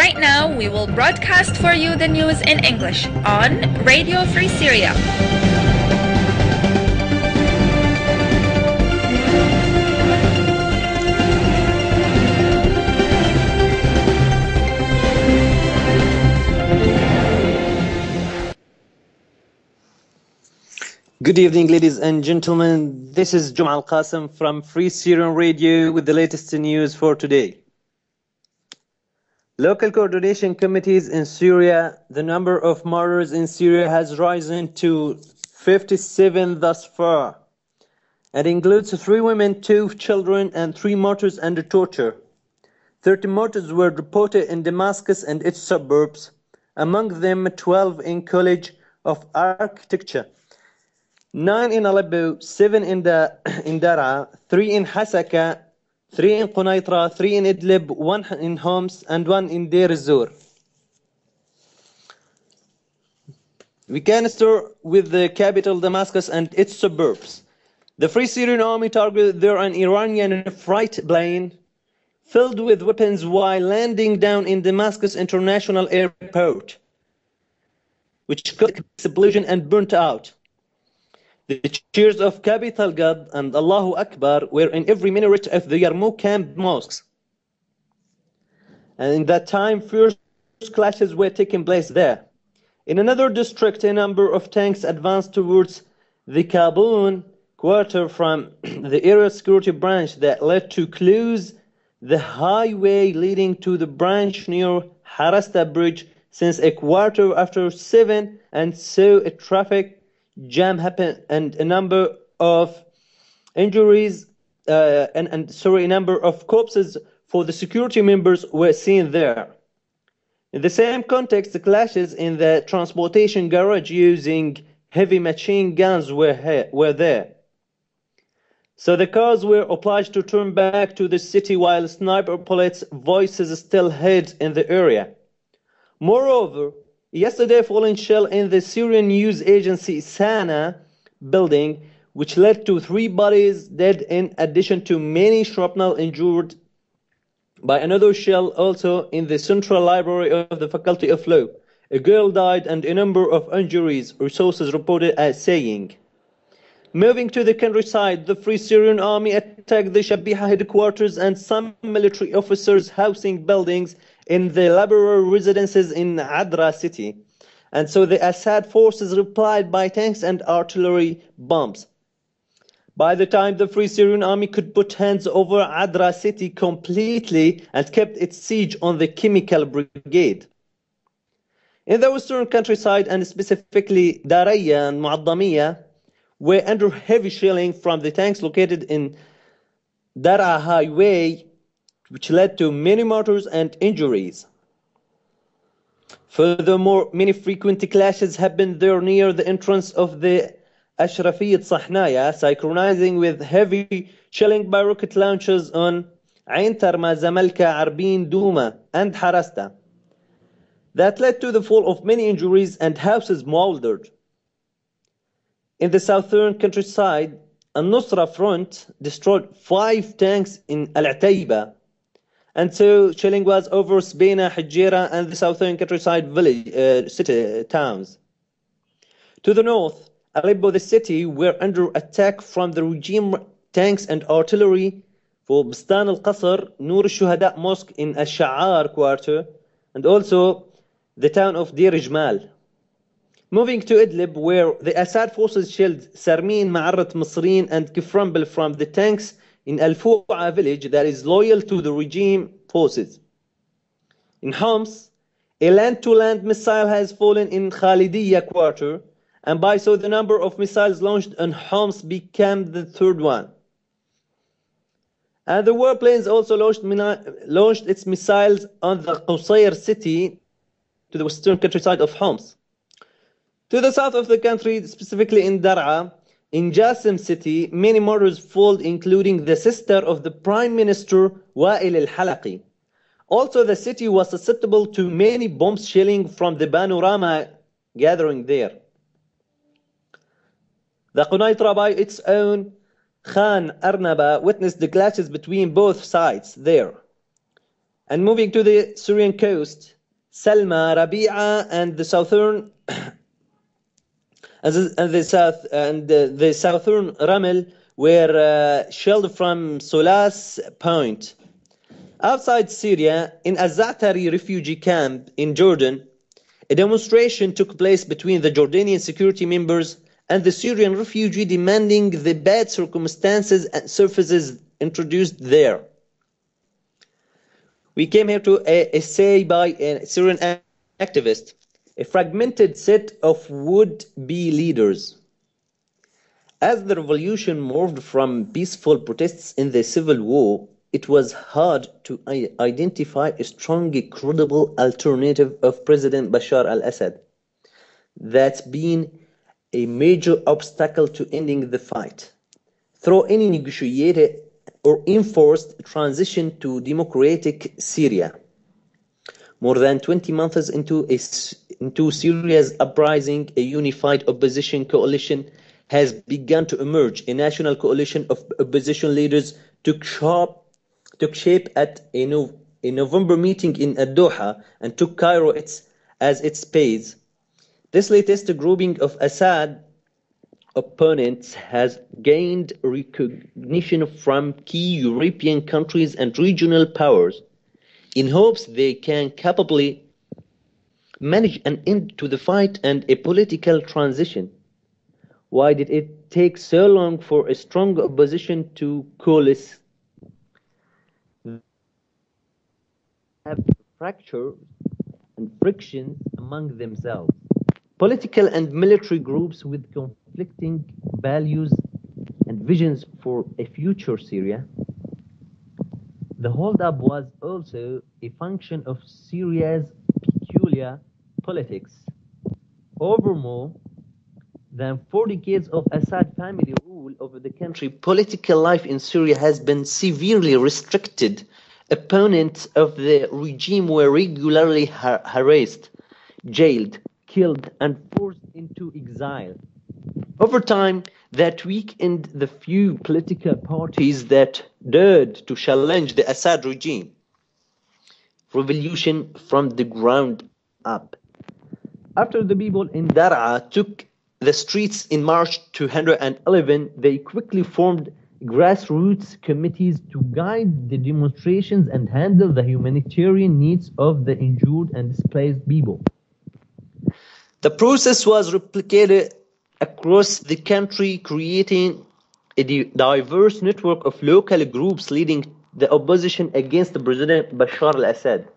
Right now, we will broadcast for you the news in English on Radio Free Syria. Good evening, ladies and gentlemen. This is Jum'a Al-Qasim from Free Syrian Radio with the latest news for today. Local coordination committees in Syria. The number of martyrs in Syria has risen to 57 thus far. It includes 3 women, 2 children, and 3 martyrs under torture. 30 martyrs were reported in Damascus and its suburbs, among them 12 in College of Architecture, 9 in Aleppo, 7 in Daraa, 3 in Hasaka, 3 in Qunaitra, 3 in Idlib, 1 in Homs, and 1 in Deir ez-Zor. We can start with the capital Damascus and its suburbs. The Free Syrian Army targeted there an Iranian freight plane filled with weapons while landing down in Damascus International Airport, which caused explosion and burnt out. The cheers of Capital God and Allahu Akbar were in every minaret of the Yarmouk camp mosques. And in that time, fierce clashes were taking place there. In another district, a number of tanks advanced towards the Kabul quarter from the area security branch that led to close the highway leading to the branch near Harasta Bridge since a quarter after 7, and so a traffic jam happened and a number of injuries a number of corpses for the security members were seen there. In the same context, the clashes in the transportation garage using heavy machine guns were there. So the cars were obliged to turn back to the city while sniper bullets voices still heard in the area. Moreover, yesterday, falling shell in the Syrian news agency Sana building, which led to 3 bodies dead in addition to many shrapnel injured by another shell also in the Central Library of the Faculty of Law. A girl died and a number of injuries, resources reported as saying. Moving to the countryside, the Free Syrian Army attacked the Shabiha headquarters and some military officers' housing buildings in the liberal residences in Adra city. And so the Assad forces replied by tanks and artillery bombs. By the time the Free Syrian Army could put hands over Adra city completely and kept its siege on the chemical brigade. In the western countryside, and specifically Daraya and Muaddamiya, were under heavy shelling from the tanks located in Daraa highway, which led to many martyrs and injuries. Furthermore, many frequent clashes happened there near the entrance of the Ashrafiyat Sahnaya, synchronizing with heavy shelling by rocket launchers on Ain Tarma, Zamalka, Arbin, Douma, and Harasta. That led to the fall of many injuries and houses mouldered. In the southern countryside, Al-Nusra front destroyed 5 tanks in Al-Atayba, and so shelling was over Sbeina, Hijera, and the southern countryside village, city towns. To the north, Aleppo, the city, were under attack from the regime tanks and artillery for Bistan al-Qasr, Nur al-Shuhada Mosque in Al-Sha'ar quarter, and also the town of Dir Jmal. Moving to Idlib, where the Assad forces shelled Sarmin, Ma'arrat Masrin, and Kiframbel from the tanks in Al-Fu'a village that is loyal to the regime forces. In Homs, a land-to-land missile has fallen in Khalidiyya quarter, and by so the number of missiles launched on Homs became the 3rd one. And the warplanes also launched its missiles on the Qusayr city to the western countryside of Homs. To the south of the country, specifically in Daraa, in Jassim city, many martyrs fall, including the sister of the Prime Minister Wa'il al-Halaqi. Also, the city was susceptible to many bomb shelling from the panorama gathering there. The Qunaitra by its own Khan Arnaba witnessed the clashes between both sides there. And moving to the Syrian coast, Salma, Rabi'a, and the southern the southern Ramel were shelled from Solas Point. Outside Syria, in a Za'atari refugee camp in Jordan, a demonstration took place between the Jordanian security members and the Syrian refugee demanding the bad circumstances and services introduced there. We came here to a essay by a Syrian activist, a fragmented set of would-be leaders. As the revolution morphed from peaceful protests in the civil war, it was hard to identify a strong, credible alternative of President Bashar al-Assad. That's been a major obstacle to ending the fight. Through any negotiated or enforced transition to democratic Syria. More than 20 months into Syria's uprising, a unified opposition coalition has begun to emerge. A national coalition of opposition leaders took shape at a November meeting in Doha and took Cairo as its base. This latest grouping of Assad opponents has gained recognition from key European countries and regional powers in hopes they can capably manage an end to the fight and a political transition. Why did it take so long for a strong opposition to coalesce? Have fractures and frictions among themselves. Political and military groups with conflicting values and visions for a future Syria. The hold-up was also a function of Syria's peculiar politics. Over more than 4 decades of Assad family rule over the country, political life in Syria has been severely restricted. Opponents of the regime were regularly harassed, jailed, killed, and forced into exile. Over time, that weakened the few political parties that dared to challenge the Assad regime. Revolution from the ground up. After the people in Dar'a took the streets in March 2011, they quickly formed grassroots committees to guide the demonstrations and handle the humanitarian needs of the injured and displaced people. The process was replicated across the country, creating a diverse network of local groups leading the opposition against President Bashar al-Assad.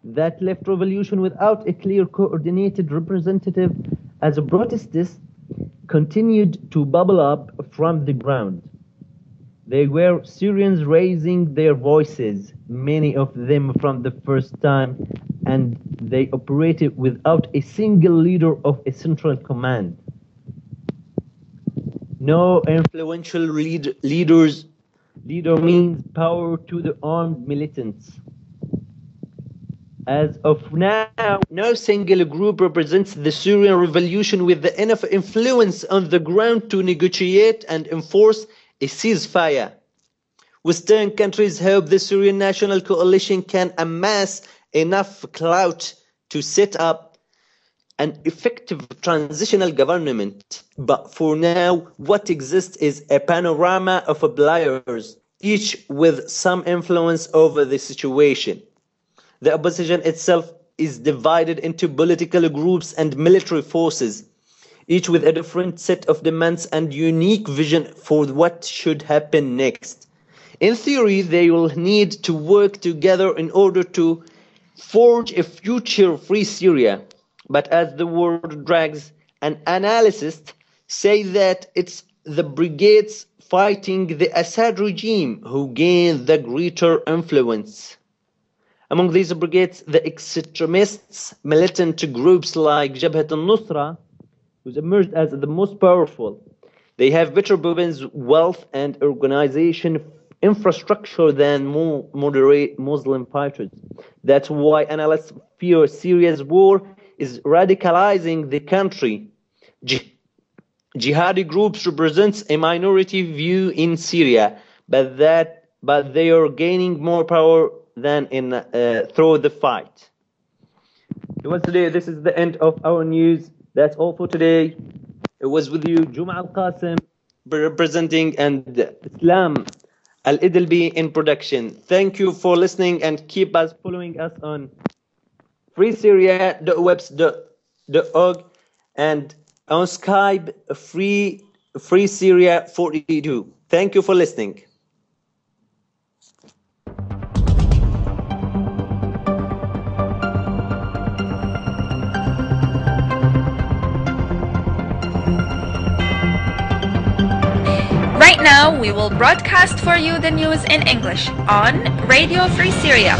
That left revolution without a clear coordinated representative, as protests continued to bubble up from the ground. There were Syrians raising their voices, many of them from the first time, and they operated without a single leader of a central command. No influential leader means power to the armed militants. As of now, no single group represents the Syrian revolution with enough influence on the ground to negotiate and enforce a ceasefire. Western countries hope the Syrian National Coalition can amass enough clout to set up an effective transitional government. But for now, what exists is a panorama of players, each with some influence over the situation. The opposition itself is divided into political groups and military forces, each with a different set of demands and unique vision for what should happen next. In theory, they will need to work together in order to forge a future free Syria. But as the war drags, an analyst say that it's the brigades fighting the Assad regime who gain the greater influence. Among these brigades, the extremists, militant groups like Jabhat al-Nusra, who's emerged as the most powerful. They have better weapons, wealth, and organization infrastructure than more moderate Muslim fighters. That's why analysts fear Syria's war is radicalizing the country. Jihadi groups represents a minority view in Syria, but they are gaining more power than through the fight. Once today, this is the end of our news. That's all for today. It was with you, Juma Al-Qasim, representing, and Islam Al-Idilbi in production. Thank you for listening and keep us following us on freesyria.webs.org and on Skype Free Syria42. Thank you for listening. Right now, we will broadcast for you the news in English on Radio Free Syria.